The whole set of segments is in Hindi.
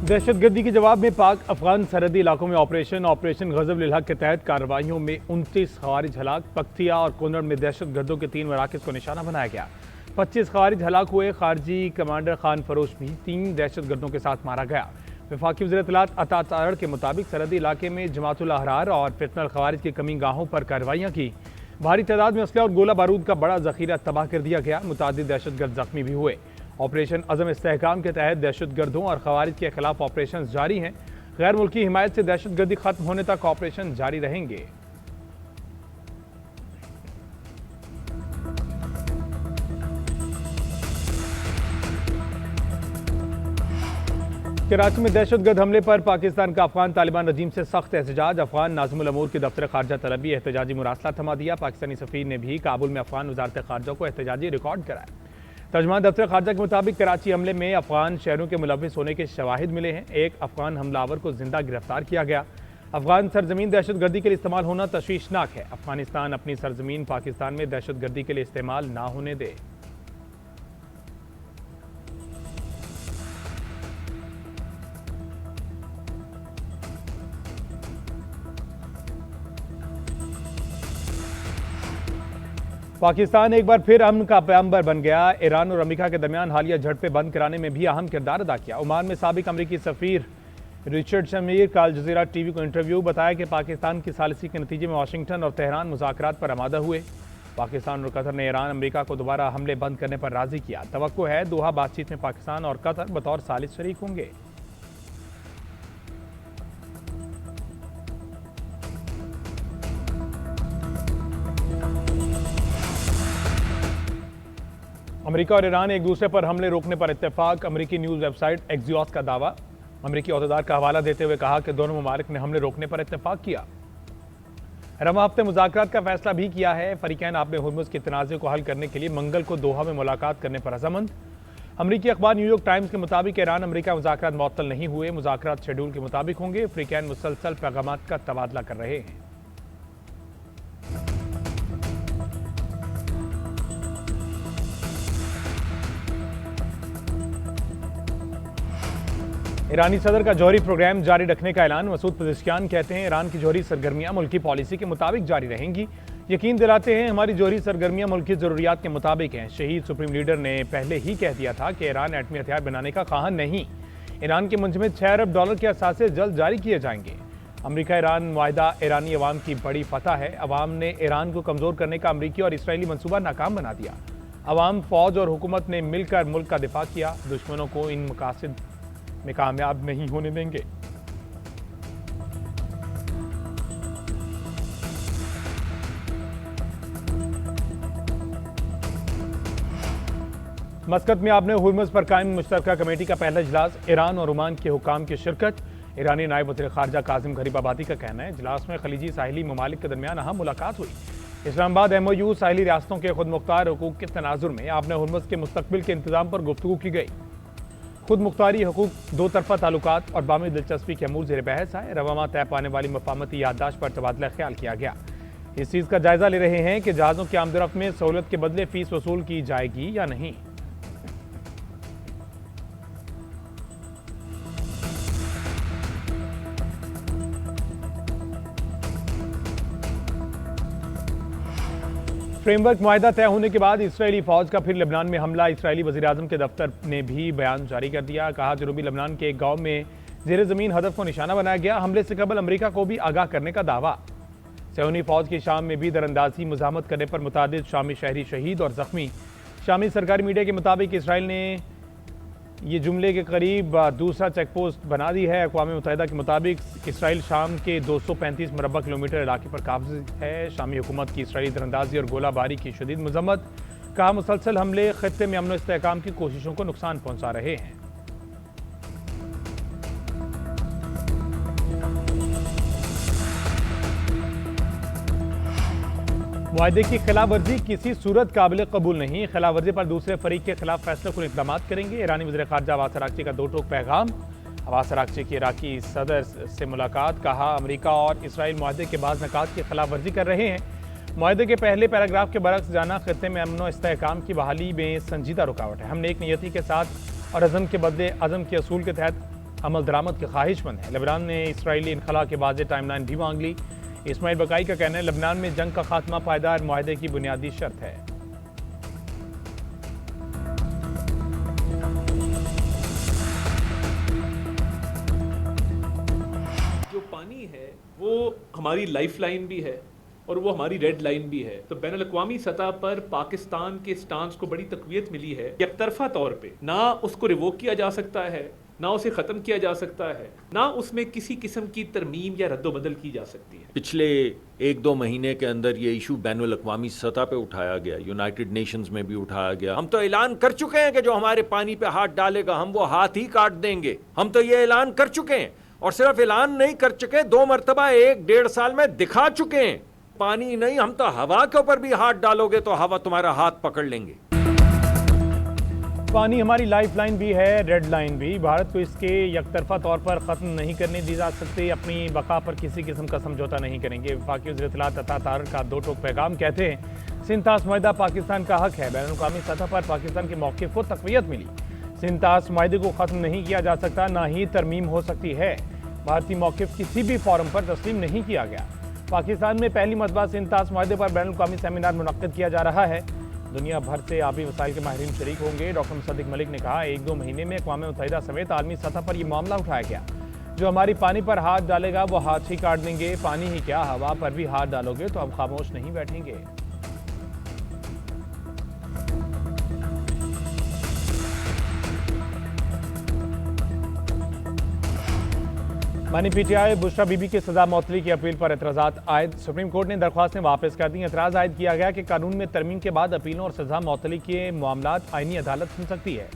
दहशतगर्दी के जवाब में पाक अफगान सरहदी इलाकों में ऑपरेशन गजब लिल हक के तहत कार्रवाइयों में 29 खवारिज हलाक। पख्तिया और कुनड़ में दहशतगर्दों के 3 मराकज़ को निशाना बनाया गया। 25 खवारिज हलाक हुए। खारजी कमांडर खान फरोश भी 3 दहशतगर्दों के साथ मारा गया। वफाकी वज़ीर इत्तलात अता तारड़ के मुताबिक सरहदी इलाके में जमातुल अहरार और फितनल खवारिज की कमी गाहों पर कार्रवाइयाँ की। भारी तादाद में असला और गोला बारूद का बड़ा जखीरा तबाह कर दिया गया। मुतादिद दहशतगर्द जख्मी भी हुए। ऑपरेशन अज़म इस्तेहकाम के तहत दहशतगर्दों और खवारिज के खिलाफ ऑपरेशन जारी हैं। गैर मुल्की हिमायत से दहशतगर्दी खत्म होने तक ऑपरेशन जारी रहेंगे। कराची में दहशतगर्द हमले पर पाकिस्तान का अफगान तालिबान रजीम से सख्त एहतजाज। अफगान नाज़िमुल अमूर के दफ्तर खारजा तलबी एहतजाजी मुरासला थमा दिया। पाकिस्तानी सफ़ीर ने भी काबुल में अफगान वज़ारत खारजा को एहतजाजी रिकॉर्ड कराया। तर्जमान दफ्तर खारजा के मुताबिक कराची हमले में अफगान शहरों के मुलविस होने के शवाहिद मिले हैं। एक अफगान हमलावर को जिंदा गिरफ्तार किया गया। अफगान सरजमीन दहशतगर्दी के लिए इस्तेमाल होना तशवीशनाक है। अफगानिस्तान अपनी सरजमीन पाकिस्तान में दहशतगर्दी के लिए इस्तेमाल ना होने दे। पाकिस्तान एक बार फिर अमन का पैगंबर बन गया। ईरान और अमेरिका के दरमियान हालिया झड़पें बंद कराने में भी अहम किरदार अदा किया। ओमान में साबिक अमरीकी सफ़ीर रिचर्ड शमीर का अल जज़ीरा टीवी को इंटरव्यू बताया कि पाकिस्तान की सालिसी के नतीजे में वाशिंगटन और तेहरान मुज़ाकरात पर आमादा हुए। पाकिस्तान और कतर ने ईरान अमेरिका को दोबारा हमले बंद करने पर राजी किया। तवक्को है दोहा बातचीत में पाकिस्तान और कतर बतौर सालिस शरीक होंगे। अमेरिका और ईरान एक दूसरे पर हमले रोकने पर इत्तेफाक। अमेरिकी न्यूज़ वेबसाइट एक्सियोस का दावा। अमेरिकी अहदेदार का हवाला देते हुए कहा कि दोनों ममालिक ने हमले रोकने पर इत्तेफाक किया। रवा हफ्ते मुज़ाकरात का फैसला भी किया है। फरीकैन आपने हुर्मुज़ के तनाज़े को हल करने के लिए मंगल को दोहा में मुलाकात करने पर रज़ामंद। अमेरिकी अखबार न्यूयॉर्क टाइम्स के मुताबिक ईरान अमेरिका मुज़ाकरात मुअत्तल नहीं हुए। मुज़ाकरात शेड्यूल के मुताबिक होंगे। फरीकैन मुसलसल पैगामात का तबादला कर रहे हैं। ईरानी सदर का जौहरी प्रोग्राम जारी रखने का ऐलान। मसूद पज़ेश्कियान कहते हैं ईरान की जौहरी सरगर्मियां मुल्की पॉलिसी के मुताबिक जारी रहेंगी। यकीन दिलाते हैं हमारी जौहरी सरगर्मियां मुल्की ज़रूरियात के मुताबिक हैं। शहीद सुप्रीम लीडर ने पहले ही कह दिया था कि ईरान एटमी हथियार बनाने का ख्वाहान नहीं। ईरान के मुंजमद $6 अरब के असासे जल्द जारी किए जाएंगे। अमरीका ईरान मुआहिदा ईरानी अवाम की बड़ी फतह है। अवाम ने ईरान को कमज़ोर करने का अमरीकी और इसराइली मनसूबा नाकाम बना दिया। अवाम, फौज और हुकूमत ने मिलकर मुल्क का दिफा किया। दुश्मनों को इन मकासद में कामयाब नहीं होने देंगे। मस्कत में आपने हुर्मुज़ पर कायम मुश्तरका कमेटी का पहला इजलास। ईरान और ओमान के हुकाम की शिरकत। ईरानी नायब वज़ीर ख़ारजा कासिम गरीबाबादी का कहना है इजलास में खलीजी साहिली ममालिक के दरमियान अहम मुलाकात हुई। इस्लामाबाद MOU साहिली रियासतों के खुद मुख्तार हुकूक के तनाजुर में आपने हुर्मुज़ के मुस्तकबिल के इंतजाम पर गुफ्तगू की गई। खुद मुख्तारी हकूक, दो तरफा ताल्लुकात और बामी दिलचस्पी के अमूर ज़ेर बहस आए। रवामा तय पाने वाली मफाहमती याददाश्त पर तबादला ख्याल किया गया। इस चीज़ का जायजा ले रहे हैं कि जहाज़ों की आमदरफ्त में सहूलत के बदले फीस वसूल की जाएगी या नहीं। फ्रेमवर्क मुआहिदा तय होने के बाद इसराइली फौज का फिर लेबनान में हमला। इसराइली वज़ीर आज़म के दफ्तर ने भी बयान जारी कर दिया। कहा जनूबी लेबनान के एक गांव में ज़ेर ज़मीन हदफ को निशाना बनाया गया। हमले से कबल अमेरिका को भी आगाह करने का दावा। सहूनी फौज की शाम में भी दरअंदाजी मुज़ाहमत करने पर मुतादिद शामी शहरी शहीद और जख्मी। शामी सरकारी मीडिया के मुताबिक इसराइल ने ये जुमले के करीब दूसरा चेक पोस्ट बना दी है। अक़वाम मुत्तहिदा के मुताबिक इसराइल शाम के 235 मुरबा किलोमीटर इलाके पर काबिज़ है। शामी हुकूमत की इसराइली दरअंदाजी और गोलाबारी की शदीद मज़म्मत। कहा मुसलसल हमले ख़ित्ते में अमन व इस्तेहकाम की कोशिशों को नुकसान पहुँचा रहे हैं। मुआहदे की खिलाफ वर्जी किसी सूरत काबिल कबूल नहीं। खिलाफ वर्जी पर दूसरे फरीक के खिलाफ फैसले को इक़दाम करेंगे। ईरानी वज़ीर ख़ारजा अब्बास अराग़ची का दो टोक पैगाम। अब्बास अराग़ची की इराकी सदर से मुलाकात। कहा अमेरिका और इसराइल मुआहदे के बाद नकात की खिलाफ वर्जी कर रहे हैं। मुआहदे के पहले पैराग्राफ के बरक्स जाना ख़ित्ते में अमन व इस्तेहकाम की बहाली में संजीदा रुकावट है। हमने एक नियति के साथ और अज़म के बदले अज़म के असूल के तहत अमल दरामद की ख्वाहिशमंद है। लेबनान ने इसराइली इनखला के वाज़े टाइमलाइन भी मांग ली। इस्माइल बकाई का कहना है लेबनान में जंग का खात्मा पायदार मुआहदे की बुनियादी शर्त है। जो पानी है वो हमारी लाइफ लाइन भी है और वो हमारी रेड लाइन भी है। तो बैनुल-अक़वामी सतह पर पाकिस्तान के स्टांस को बड़ी तक़वियत मिली है। एकतरफा तौर पे ना उसको रिवोक किया जा सकता है, ना उसे ख़त्म किया जा सकता है, ना उसमें किसी किस्म की तरमीम या रद्दोबदल की जा सकती है। पिछले 1-2 महीने के अंदर ये इशू बैनुल-अक़वामी सतह पे उठाया गया, यूनाइटेड नेशंस में भी उठाया गया। हम तो ऐलान कर चुके हैं कि जो हमारे पानी पे हाथ डालेगा हम वो हाथ ही काट देंगे। हम तो ये ऐलान कर चुके हैं और सिर्फ ऐलान नहीं कर चुके, 2 मरतबा 1-1.5 साल में दिखा चुके हैं। पानी नहीं, हम तो हवा के ऊपर भी हाथ डालोगे तो हवा तुम्हारा हाथ पकड़ लेंगे। पानी हमारी लाइफ लाइन भी है, रेड लाइन भी। भारत को इसके यकतरफा तौर पर ख़त्म नहीं करने दी जा सकती। अपनी बका पर किसी किस्म का समझौता नहीं करेंगे। वफाकी वज़ीर इत्तलात अता तारर का 2 टोक पैगाम कहते हैं सिंतास मुआहदा पाकिस्तान का हक है। बैनुल-अक़वामी सतह पर पाकिस्तान के मौक़िफ़ को तक़वियत मिली। सिंतास मुआहदे को ख़त्म नहीं किया जा सकता, ना ही तरमीम हो सकती है। भारतीय मौक़िफ़ किसी भी फोरम पर तस्लीम नहीं किया गया। पाकिस्तान में पहली मरतबा सिंतास मुआहदे पर बैनुल-अक़वामी सेमिनार मुनक़्क़िद किया जा रहा है। दुनिया भर से आबी वसाइल के माहिरीन शरीक होंगे। डॉक्टर मुसद्दिक मलिक ने कहा 1-2 महीने में अक़वाम मुत्तहिदा समेत आलमी सतह पर यह मामला उठाया गया। जो हमारी पानी पर हाथ डालेगा वो हाथ ही काट देंगे। पानी ही क्या, हवा पर भी हाथ डालोगे तो हम खामोश नहीं बैठेंगे। बानी पीटीआई बुशरा बीबी की सजा मौतली की अपील पर एतराज़ात आयद। सुप्रीम कोर्ट ने दरख्वास्तें वापस कर दी। एतराज़ आयद किया गया कि कानून में तरमीम के बाद अपीलों और सजा मौतली के मामलात आईनी अदालत सुन सकती है।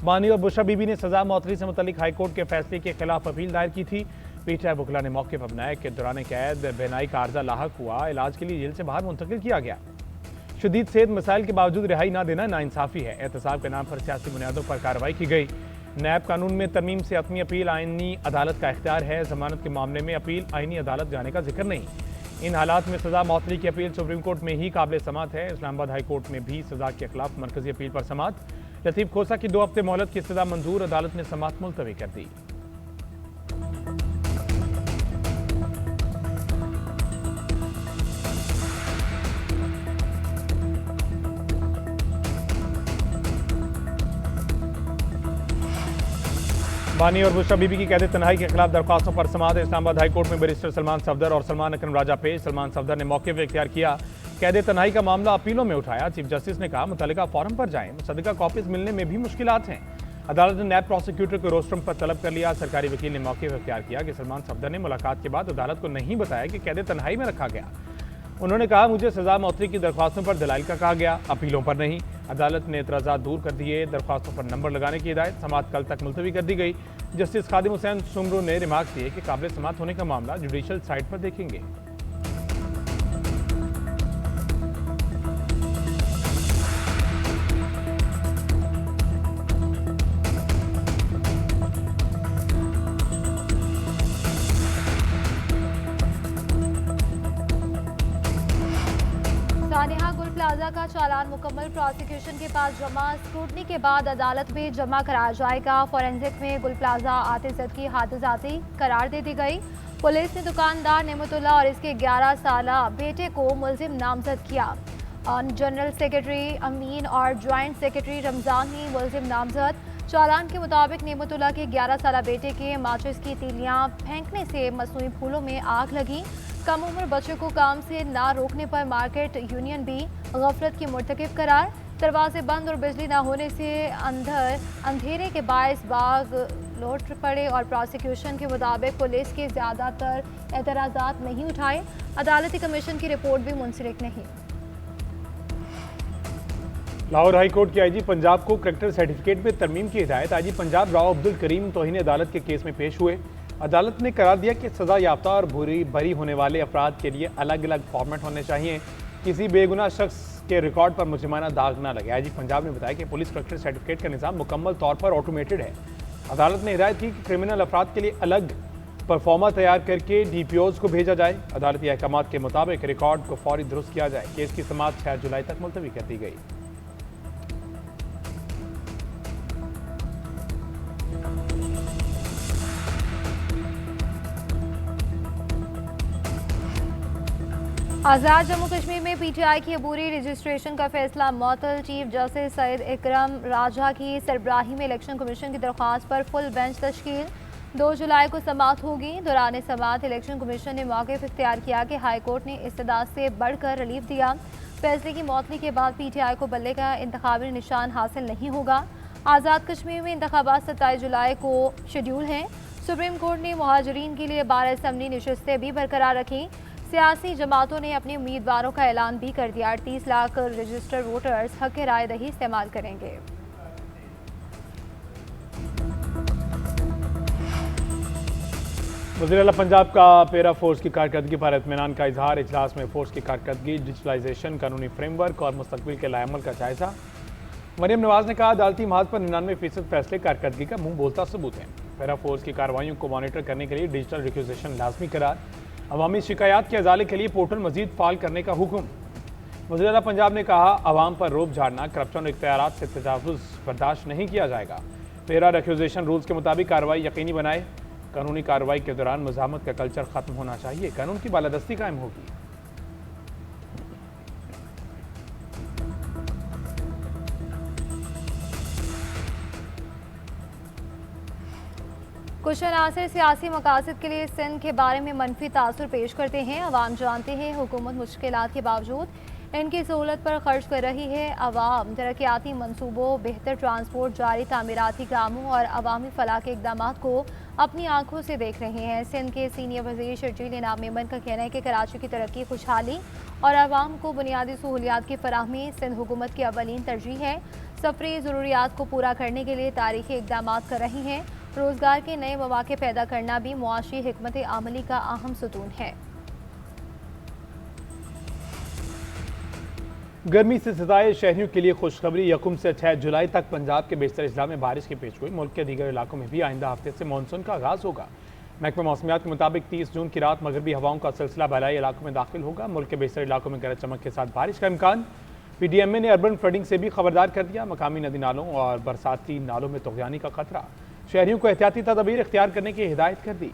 बानी और बुशरा बीबी ने सजा मौतली से मुतल्लिक हाईकोर्ट के फैसले के खिलाफ अपील दायर की थी। पीटीआई वकला ने मौक़िफ़ अपनाया कि दौरान कैद बेनाई का आर्जा लाहक हुआ, इलाज के लिए जेल से बाहर मुंतकिल किया गया। शदीद सेहत मसाइल के बावजूद रिहाई न देना नाइंसाफ़ी है। एहतसाब के नाम पर सियासी बुनियादों पर कार्रवाई की गई। नैब कानून में तरमीम से अपनी अपील आईनी अदालत का इख्तियार है। जमानत के मामले में अपील आईनी अदालत जाने का जिक्र नहीं। इन हालात में सजा मौतली की अपील सुप्रीम कोर्ट में ही काबिल समात है। इस्लामाबाद हाई कोर्ट में भी सजा के खिलाफ मरकजी अपील पर समात। लतीफ़ खोसा की 2 हफ्ते मोहलत की सजा मंजूर, अदालत ने समात मुलतवी कर दी। बानी और बुशरा बीबी की कैद तन्हाई के खिलाफ दरख्वास्तों पर समाअत। इस्लामाबाद हाई कोर्ट में बैरिस्टर सलमान सफदर और सलमान अकरम राजा पेश। सलमान सफदर ने मौक़िफ़ इख्तियार किया, कैद तन्हाई का मामला अपीलों में उठाया। चीफ जस्टिस ने कहा मुतल्लिका फोरम पर जाएं, मुसद्दिका कॉपीज मिलने में भी मुश्किलात हैं। अदालत ने नैब प्रोसिक्यूटर को रोस्ट्रम पर तलब कर लिया। सरकारी वकील ने मौक़िफ़ इख्तियार किया कि सलमान सफदर ने मुलाकात के बाद अदालत को नहीं बताया कि कैद तन्हाई में रखा गया। उन्होंने कहा मुझे सजा मौतली की दरख्वास्तों पर दलाइल का कहा गया, अपीलों पर नहीं। अदालत ने एतराज़ात दूर कर दिए। दरख्वास्तों पर नंबर लगाने की हिदायत। समाअत कल तक मुलतवी कर दी गई। जस्टिस खादिम हुसैन सुमरू ने रिमार्क दिए कि काबिल समाअत होने का मामला जुडिशल साइट पर देखेंगे। सानिहा गुल प्लाजा का चालान मुकम्मल प्रोसिक्यूशन के पास जमा। स्क्रूटनी के बाद अदालत में जमा कराया जाएगा। फॉरेंसिक में गुल प्लाजा आतिशत की हादसाती करार दे दी गई। पुलिस ने दुकानदार नेमतुल्लाह और इसके 11 साला बेटे को मुलजिम नामजद किया। जनरल सेक्रेटरी अमीन और ज्वाइंट सेक्रेटरी रमजान ही मुलजिम नामजद। चालान के मुताबिक नेमतुल्लाह के 11 साला बेटे के माचिस की तीलियां फेंकने से मसनूई फूलों में आग लगी। कम उम्र बच्चों को काम से ना रोकने पर मार्केट यूनियन भी गफलत की मुर्तकिब करार। दरवाजे बंद और बिजली ना होने से अंधेरे के बायस बाग लौट पड़े और प्रोसिक्यूशन के मुताबिक पुलिस के ज़्यादातर एतराज़ात नहीं उठाए। अदालती कमीशन की रिपोर्ट भी मुंसलिक नहीं। लाहौर हाई कोर्ट के आईजी पंजाब को करैक्टर सर्टिफिकेट में तरमीम की हिदायत। आईजी पंजाब राव अब्दुल करीम तौहीन अदालत के केस में पेश हुए। अदालत ने करार दिया कि सज़ा याफ्ता और बरी होने वाले अफराद के लिए अलग अलग फॉर्मेट होने चाहिए। किसी बेगुनाह शख्स के रिकॉर्ड पर मुजरिमाना दाग न लगे। आईजी पंजाब ने बताया कि पुलिस करैक्टर सर्टिफिकेट का निज़ाम मुकम्मल तौर पर ऑटोमेटेड है। अदालत ने हिदायत की कि क्रिमिनल अफराद के लिए अलग परफॉर्मा तैयार करके DPOs को भेजा जाए। अदालती अहकामात के मुताबिक रिकॉर्ड को फौरी दुरुस्त किया जाए। केस की समाअत 6 जुलाई तक मुलतवी कर दी गई। आज़ाद जम्मू कश्मीर में पीटीआई की अबूरी रजिस्ट्रेशन का फैसला मअतल। चीफ जस्टिस सईद इकरम राजा की सरबराही में इलेक्शन कमीशन की दरख्वास्त पर फुल बेंच तश्कील। 2 जुलाई को समाअत होगी। दौरान समाअत इलेक्शन कमीशन ने मौक़िफ़ इख्तियार किया कि हाई कोर्ट ने इस्तदाद से बढ़कर रिलीफ दिया। फैसले की मअतली के बाद पीटीआई को बल्ले का इंतखाबी निशान हासिल नहीं होगा। आज़ाद कश्मीर में इंतखाबात 27 जुलाई को शेड्यूल हैं। सुप्रीम कोर्ट ने मुहाजिरीन के लिए बार असम्बली नशस्तें भी बरकरार रखी। सियासी जमातों ने अपने उम्मीदवारों का ऐलान भी कर दिया। 38 लाख रजिस्टर्ड वोटर्स हक राय दही इस्तेमाल करेंगे। वज़ीर आला पंजाब का पैरा फोर्स की कारकर्दगी पर इत्मीनान का इजहार। इजलास में फोर्स की कारकर्दगी, डिजिटलाइजेशन, कानूनी फ्रेमवर्क और मुस्तकबिल के लाएअमल का जायजा। मरियम नवाज ने कहा, अदालती महाज पर 99% फैसले कारकर्दगी का मुंह बोलता सबूत है। पैरा फोर्स की कार्रवाइयों को मॉनिटर करने के लिए डिजिटल रिक्विजिशन लाजमी करार। अवामी शिकायत के अजाले के लिए पोर्टल मजीद फाल करने का हुक्म। वज़ीर आला पंजाब ने कहा, अवाम पर रोब झाड़ना, करप्शन और इख्तियारात से तजावुज़ बर्दाश्त नहीं किया जाएगा। पैरा रिक्विजिशन रूल्स के मुताबिक कार्रवाई यकीनी बनाए। कानूनी कार्रवाई के दौरान मज़ामत का कल्चर ख़त्म होना चाहिए। कानून की बालादस्ती कायम होगी। कुछ अनासर सियासी मकासद के लिए सिंध के बारे में मनफी तासुर पेश करते हैं। अवाम जानते हैं हुकूमत मुश्किलात के बावजूद इनकी सहूलत पर खर्च कर रही है। अवाम तरक्याती मनसूबों, बेहतर ट्रांसपोर्ट, जारी तामीराती कामों और अवामी फलाह के इकदाम को अपनी आंखों से देख रहे हैं। सिंध के सीनियर वज़ीर शर्जील इनाम मेमन का कहना है कि कराची की तरक्की, खुशहाली और अवाम को बुनियादी सहूलियात की फराहमी सिंध हुकूमत की अवलीन तरजीह है। सफरी ज़रूरियात को पूरा करने के लिए तारीखी इकदाम कर रही हैं। रोज़गार के नए मौके पैदा करना भी मुआशी हिकमत आमली का अहम सतून है। गर्मी से सताए शहरियों के लिए खुशखबरी। यकुम से 6 जुलाई तक पंजाब के बेशतर अजला में बारिश की पेशगोई। मुल्क के दीगर इलाकों में भी आइंदा हफ्ते से मानसून का आगाज होगा। महकमा मौसमियात के मुताबिक 30 जून की रात मगरबी हवाओं का सिलसिला बहराई इलाकों में दाखिल होगा। मुल्क के बेशतर इलाकों में गरज चमक के साथ बारिश का इम्कान। PDMA ने अर्बन फ्लडिंग से भी खबरदार कर दिया। मकामी नदी नालों और बरसाती नालों में तुग़यानी का खतरा। शहरियों को एहतियाती तदबीर इख्तियार करने की हिदायत कर दी।